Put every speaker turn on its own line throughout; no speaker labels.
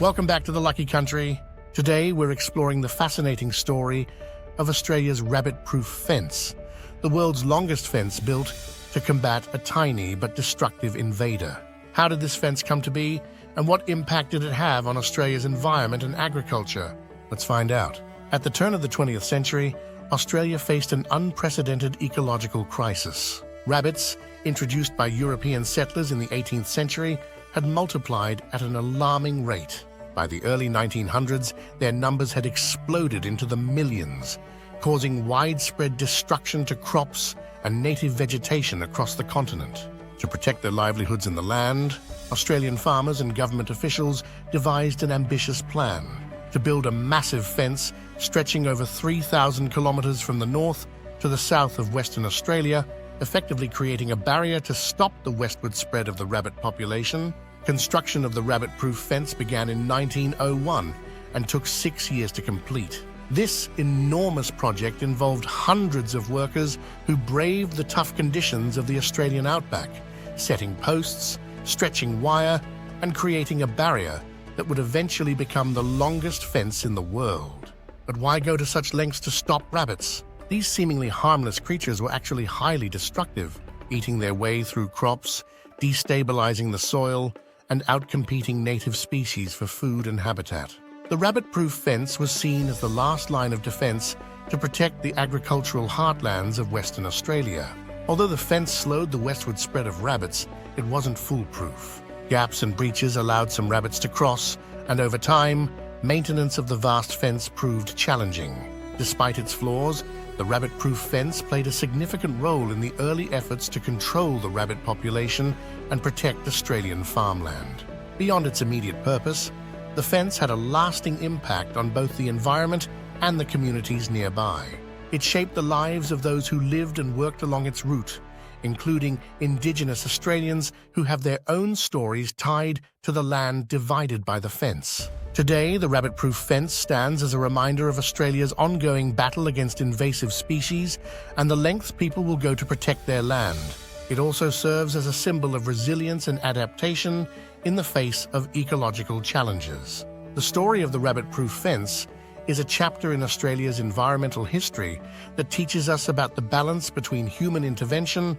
Welcome back to the Lucky Country. Today we're exploring the fascinating story of Australia's rabbit-proof fence, the world's longest fence built to combat a tiny but destructive invader. How did this fence come to be, and what impact did it have on Australia's environment and agriculture? Let's find out. At the turn of the 20th century, Australia faced an unprecedented ecological crisis. Rabbits, introduced by European settlers in the 18th century, had multiplied at an alarming rate. By the early 1900s, their numbers had exploded into the millions, causing widespread destruction to crops and native vegetation across the continent. To protect their livelihoods in the land, Australian farmers and government officials devised an ambitious plan to build a massive fence stretching over 3,000 kilometers from the north to the south of Western Australia, effectively creating a barrier to stop the westward spread of the rabbit population. Construction of the rabbit-proof fence began in 1901 and took 6 years to complete. This enormous project involved hundreds of workers who braved the tough conditions of the Australian outback, setting posts, stretching wire, and creating a barrier that would eventually become the longest fence in the world. But why go to such lengths to stop rabbits? These seemingly harmless creatures were actually highly destructive, eating their way through crops, destabilizing the soil, and outcompeting native species for food and habitat. The rabbit-proof fence was seen as the last line of defense to protect the agricultural heartlands of Western Australia. Although the fence slowed the westward spread of rabbits, it wasn't foolproof. Gaps and breaches allowed some rabbits to cross, and over time, maintenance of the vast fence proved challenging. Despite its flaws, the rabbit-proof fence played a significant role in the early efforts to control the rabbit population and protect Australian farmland. Beyond its immediate purpose, the fence had a lasting impact on both the environment and the communities nearby. It shaped the lives of those who lived and worked along its route, including Indigenous Australians who have their own stories tied to the land divided by the fence. Today, the rabbit-proof fence stands as a reminder of Australia's ongoing battle against invasive species and the lengths people will go to protect their land. It also serves as a symbol of resilience and adaptation in the face of ecological challenges. The story of the rabbit-proof fence is a chapter in Australia's environmental history that teaches us about the balance between human intervention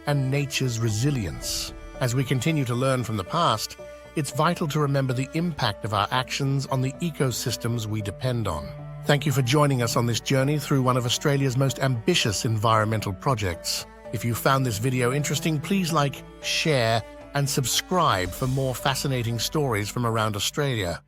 and nature's resilience. As we continue to learn from the past, it's vital to remember the impact of our actions on the ecosystems we depend on. Thank you for joining us on this journey through one of Australia's most ambitious environmental projects. If you found this video interesting, please like, share, and subscribe for more fascinating stories from around Australia.